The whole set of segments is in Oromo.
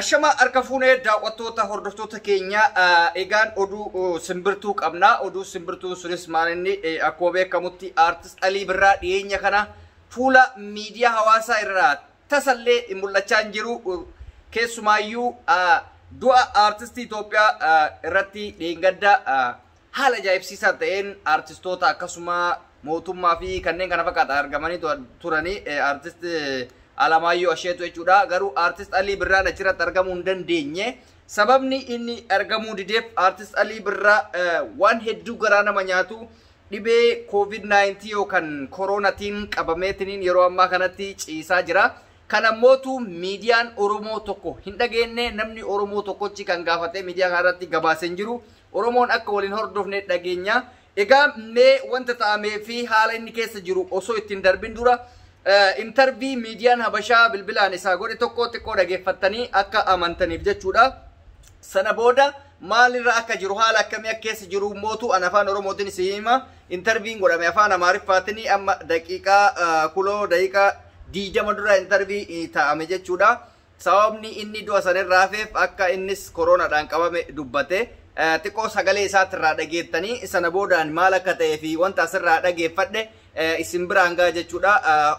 Ashama arkafune daawwattoota hordoftoota keenya egaan oduu simbirtuu qabna oduu simbirtuu sunis maalinni akkuma beekamutti artist Ali Birraa dhiyeenya kana fuula miidiyaa hawaasaa irraa tasallee mul'achaa jiru keessumaayyuu du'a artistii Itoophiyaa irratti dheengadda haala ajaa'ibsiisaa ta'een artistoota akkasuma mootummaa fi kanneen kana fakkaatan argamanii turanii artist Alamaayyo Asheetu jechuudha. Garuu artist Ali Birraa achirratti argamuu hin dandeenye. Sababni inni argamuu dideef artist Ali Birraa waan hedduu garaa nama nyaatu dhibee COVID-19 yookaan koronatiin qabameetiin yeroo ammaa kanatti ciisaa jira. Kanammoo miidiyaan Oromoo tokko hin dhageenye namni Oromoo tokkochi kan gaafate miidiyaa kanarratti gabaaseen jiru. Oromoon akka waliin hordofne dhageenya. Egaa mee wanta ta'amee fi haala inni keessa jiru osoo ittiin darbin dura interview miidiyaan Habashaa bilbilaan isaa godhe tokko xiqqoo dhageeffattanii akka amantaniif jechuudha. Sana booda maalirra akka jiru haala akkamii akka keessa jiru mootu an afaan Oromootiin isin hima. Interview godhame afaan Amaariffaatiin amma daqiiqaa 20 dura interview ta'ame jechuudha. Sababni inni du'a sanirraa hafeef akka innis koronaadhaan qabame dubbate. Xiqqoo sagalee isaatirraa dhageettanii sana boodaan maal akka ta'ee fi wanta asirraa dhageeffadhe isin biraan gaa jechuudha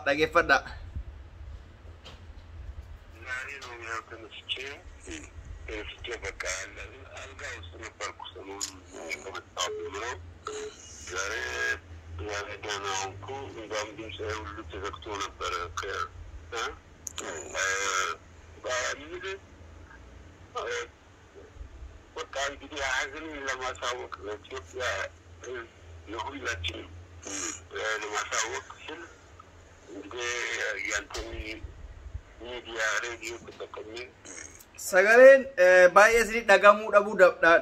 dhageeffadha. وكان بدي أعزم لما ساوك إثيوبيا يقول لك لما ساوك سل ينتمي ميديا راديو كتكمل sagaleen baay'ee isin dhagamuu dhabuu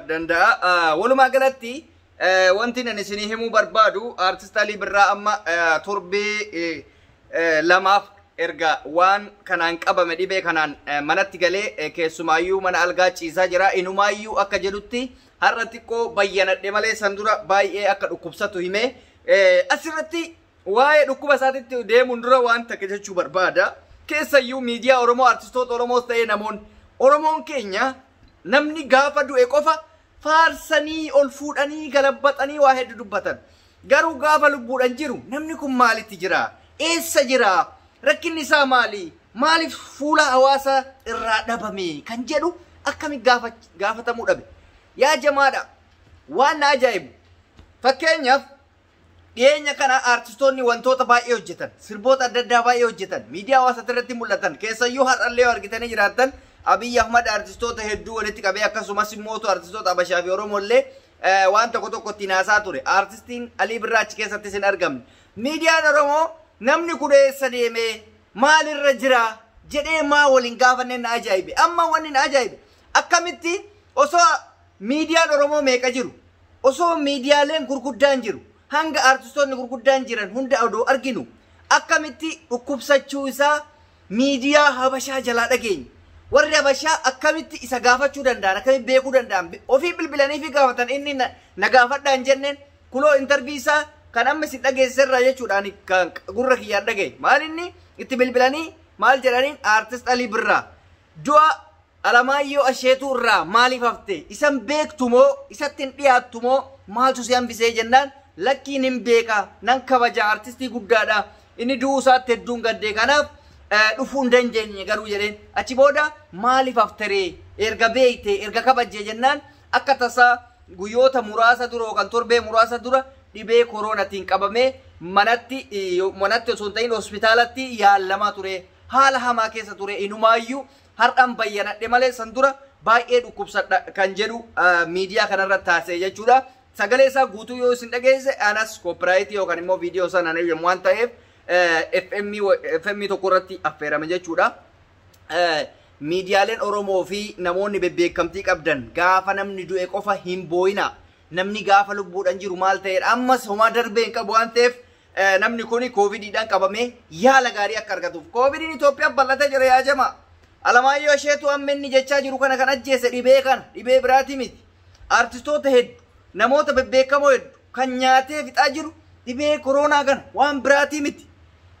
danda'a. Walumaa galatti wanti ani isin himuu barbaadu artist Ali Birraa amma torbee lamaaf erga waan kanaan qabame dhibee kanaan manatti galee keessumaayyuu mana algaa ciisaa jira. Inumaayyuu akka jedhutti har'a xiqqoo bayyanadhe malee san dura baay'ee akka dhukkubsatu hime. Asirratti waa'ee dhukkuba isaatitti deemuun dura waan takka jechuu barbaada. Keessayyuu miidiyaa Oromoo artistoota Oromoos ta'ee namoonni Oromoon keenya namni gaafa du'e qofa faarsanii ol fuudhanii galabbaxanii waa hedduu dubbatan. Garuu gaafa lubbuudhaan jiru namni kun maalitti jira? Eessa jira? Rakkinni isaa maali? Maaliif fuula hawaasa irraa dhabame kan jedhu akkamitti gaafatamuu dhabe? Yaa jamaadha waan ajaa'ibu. Fakkeenyaaf dhiyeenya kana artistoonni wantoota baay'ee hojjetan, sirboota adda addaa baay'ee hojjetan, miidiyaa hawaasaa irratti mul'atan, keessayyuu har'allee argitanii jiraatan Abiy Ahmad artistoota hedduu walitti qabee akkasumas immoo artistoota Habashaa fi Oromollee waan tokko tokkotti naasaa ture. Artistiin Ali Birraa achi keessatti isin argamne. Miidiyaan Oromoo namni kun eessa deemee maalirra jira jedhee maa waliin gaafanne na ajaa'ibe. Amma wanni na ajaa'ibe akkamitti osoo miidiyaan Oromoo meeqa jiru osoo miidiyaaleen gurguddaan jiru hanga artistoonni gurguddaan jiran hunda odoo arginu akkamitti dhukkubsachuu isaa miidiyaa Habashaa jalaa dhageenya. Warri Habashaa akkamitti isa gaafachuu danda'an akkamitti beekuu danda'an ofii bilbilanii fi gaafatan inni na gaafadhaa hin jenneen kuloo interview isaa kan amma isin dhageessirraa jechuudhaan kan gurra kiyyaan dhagaye maal inni itti bilbilanii maal jedhaniin artist Ali Birraa du'a Alamaayyoo Asheetuu irraa maaliif hafte isan beektu moo isatti hin dhiyaattu moo maaltu si hambisee jennaan lakkiin hin beeka nan kabaja artistii guddaadha inni du'uu isaatti hedduun gaddee kanaaf dhufuu hin dandeenye garuu jedheen achi booda maaliif haftaree erga beeyte erga kabajjee jennaan akka tasaa guyyoota muraasa dura yookaan torbee muraasa dura dhibee koronatiin qabamee manatti osoo hin ta'in hospitaalatti yaalamaa ture. Haala hamaa keessa ture. Inumaayyuu har'aan bayyanadhe malee san dura baay'ee dhukkubsadha kan jedhu miidiyaa kanarratti taasise jechuudha. Sagalee isaa guutuu yoo isin dhageesse anas koopiraayitii yookaan immoo viidiyoo sana eeyyamu waan ta'eef FM tokko irratti affeerame jechuudha. Miidiyaaleen Oromoo fi namoonni bebbeekamtii qabdan gaafa namni du'e qofa hin booyina. Namni gaafa lubbuudhaan jiru maal ta'edha ammas homaa darbee hin qabu waan ta'eef namni kuni koovidiidhaan qabamee yaala gaarii akka argatuuf. Koovidiin Itoophiyaa bal'atee jira yaa jamaa. Alamaayyoo Asheetuu amma inni jechaa jiru kana kan ajjeese dhibee kana dhibee biraati miti. Artistoota hedduu namoota bebbeekamoo hedduu kan nyaatee fixaa jiru dhibee koronaa kana waan biraati miti.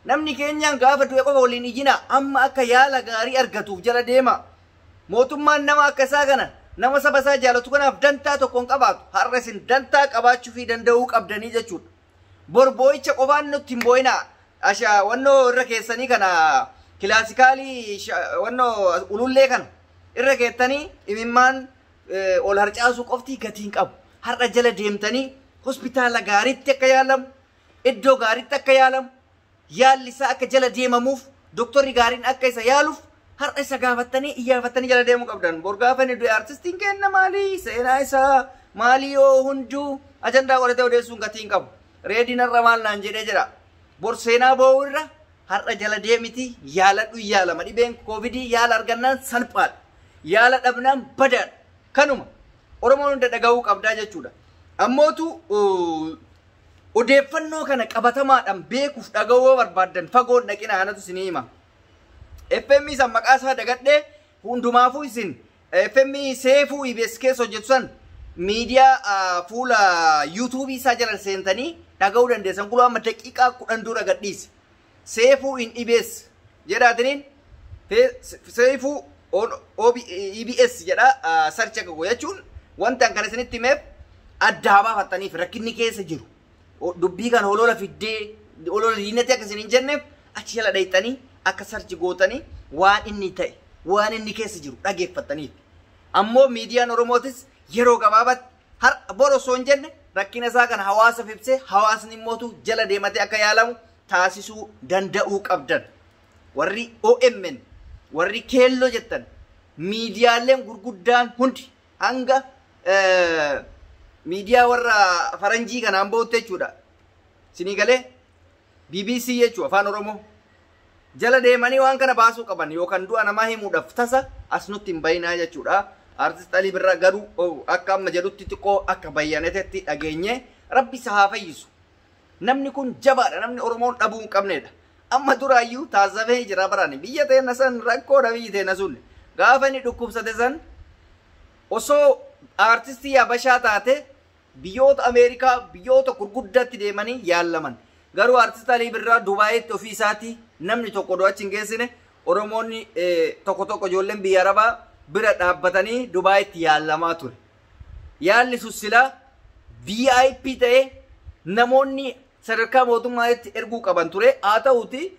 Namni keenyaan gaafa du'e qofa waliin ijina amma akka yaala gaarii argatuuf jala deema. mootummaan nama akka isaa kana nama saba isaa jaalatu kanaaf dantaa tokkoon qabaatu har'a isin dantaa qabaachuu fi danda'uu qabdanii jechuudha. Borboo'icha qofaan nutti hin boo'inaa. Ashaa wannoo irra keessanii kana kilaasikaalii wannoo ulullee kana irra keessanii imimmaan ol harcaasuu qoftii gatiin qabu. Har'a jala deemtanii hospitaala gaariitti akka yaalamu, iddoo gaariitti akka yaalamu, yaalli isaa akka jala deemamuuf, doktorri gaariin akka isa yaaluuf har'a isa gaafattanii iyyafattanii jala deemuu qabdan. Bor gaafanii du'e artistiin kenna maalii seenaa isaa maalii yoo hunduu ajandaa qoratee odeessuun gatiin qabu. Reediin har'a maal naan jedhee jira. Bor seenaa boo'u irra har'a jala deemiti yaaladhu yaalama. Dhibeen koovidii yaala argannaan salphaadha. Yaala dhabnaan badaadha. Kanuma Oromoon hunda dhagahuu qabdaa jechuudha. Ammootu odeeffannoo kana qabatamaadhaan beekuuf dhagahuu barbaaddan fagoon dhaqina anatu isinii hima. FM san maqaa isaa dagadhee hundumaafuu isin FM seefuu EBS keessa hojjetu san miidiyaa fuula YouTube isaa jala seentanii dhagahuu dandeessan. Kuluu amma daqiiqaa 10 dura gadhiise. Seefuu in EBS jedhaatiniin seefuu EBS jedha sarcha gogo jechuun wanta kana isinitti himeef addaa baafattaniif rakkinni keessa jiru. Dubbii kana olola fiddee olola diinatti akka isin hin jenneef achi jala dhayxanii akka sarchi gootanii waan inni ta'e waan inni keessa jiru dhageeffattaniif. Ammoo miidiyaan Oromootis yeroo gabaabaatti har'a bor osoo hin jenne rakkina isaa kana hawaasaaf ibsee hawaasni immootu jala deematee akka yaalamu taasisuu danda'uu qabdan. Warri OMN warri keelloo jettan miidiyaaleen gurguddaan hundi hanga miidiyaa warra faranjii kanaan bootte jechuudha. Sinii galee BBC jechuudha afaan Oromoo jala deemanii waan kana baasuu qaban yookaan du'a namaa himuudhaaf tasa as nutti hin bayinaa jechuudha. Artist Alii Birraa garuu akka amma jedhutti xiqqoo akka bayyanetetti dhageenye rabbi isa haa fayyisu. Namni kun jabaadha, namni Oromoon dhabuu hin qabnedha. Amma duraayyuu taasifamee jira barani biyya teena san rakkoodha biyyi teena sun gaafa inni dhukkubsate san osoo artistii Habashaa taate biyyoota Ameerikaa biyyoota gurguddaatti deemanii yaalaman. Garuu artist Alii Birraa Dubaayitti ofii isaatii namni tokko do'achi hin geessine Oromoonni tokko ijoolleen biyya Arabaa bira dhaabbatanii Dubaayitti yaalamaa ture. Yaalli sussilaa VIP ta'ee namoonni sadarkaa mootummaatti erguu qaban ture. Haa ta'uuti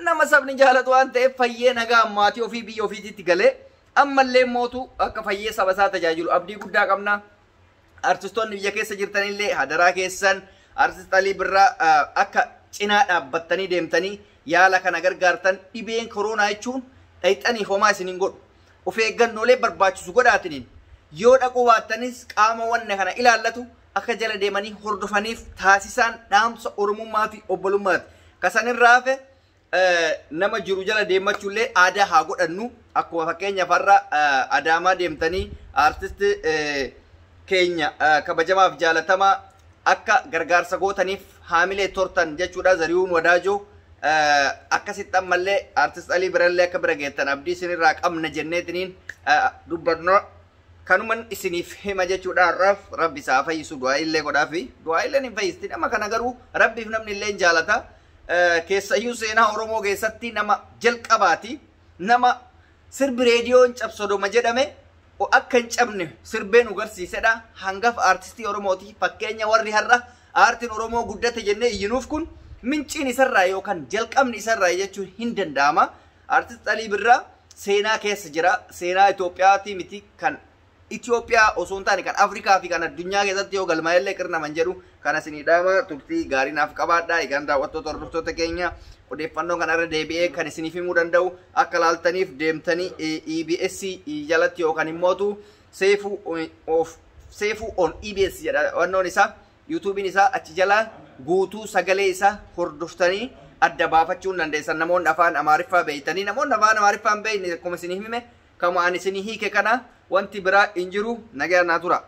nama sabni jaalatu waan ta'eef fayyee nagaa maatii ofii biyya ofiitti galee ammallee mootu akka fayyee saba isaa tajaajilu abdii guddaa qabna. Artistoonni biyya keessa jirtanillee hadaraa keessan artist Alii Birraa akka cinaa dhaabbattanii deemtanii yaala kana gargaartan. Dhibeen koronaa jechuun dhayxanii homaa isin hin godhu. Of eeggannoolee barbaachisu godhaatiniin yoo dhaquu baattanis qaama wanna kana ilaallatu akka jala deemanii hordofaniif taasisaan dhaamsa Oromummaa fi obbolummaati. Kasanirraa hafe nama jiru jala deemachuullee aadaa haa godhannu. Akkuma fakkeenyaaf har'a Adaamaa deemtanii artist keenya kabajamaaf jaalatamaa akka gargaarsa gootaniif haamilee tortan jechuudha. Zarihuun Wadaajoo akkasitti ammallee artist Alii Birraallee akka bira geettan abdii isinirraa qabna jenneetiniin dubbannoo kanuman isiniif hima jechuudha. Har'aaf rabbi isaa fayyisu du'aa illee godhaafi du'aa illee hin fayyisti nama kana garuu rabbiif namni illee hin jaalata. Keessayyuu seenaa Oromoo keessatti nama jalqabaati. Nama sirbi reediyoon cabsodoma jedhame akka hin cabne sirbeen agarsiisedha. Hangafa artistii Oromooti. Fakkeenya warri har'a aartiin Oromoo guddate jennee iyyinuuf kun minciin isarraa yookaan jalqabni isarraa jechuun hin danda'ama. Artist Alii Birraa seenaa keessa jira. Seenaa Itoophiyaati miti kan Itoophiyaa osoo hin taane kan Afrikaa fi kan addunyaa keessatti yoo galmaa'ellee qirnaman jedhu kana isinii dhaama. Turtii gaarii naaf qabaadha. Egaan daawwattoota hordoftoota keenya odeeffannoo kanarra deebi'ee kan isiniif himuu danda'u akka laaltaniif deemtanii EBS jalatti yookaan immootu seefuu on EBS jedha wannoon isaa YouTubein isaa achi jala guutuu sagalee isaa hordoftanii adda baafachuun dandeessan. Namoonni afaan Amaariffaa beeytanii namoonni afaan Amaariffaa hin beeyne akkuma isiniif hime kama ani isinii hiike kana wanti biraa hin jiru. Nagaa naa tura.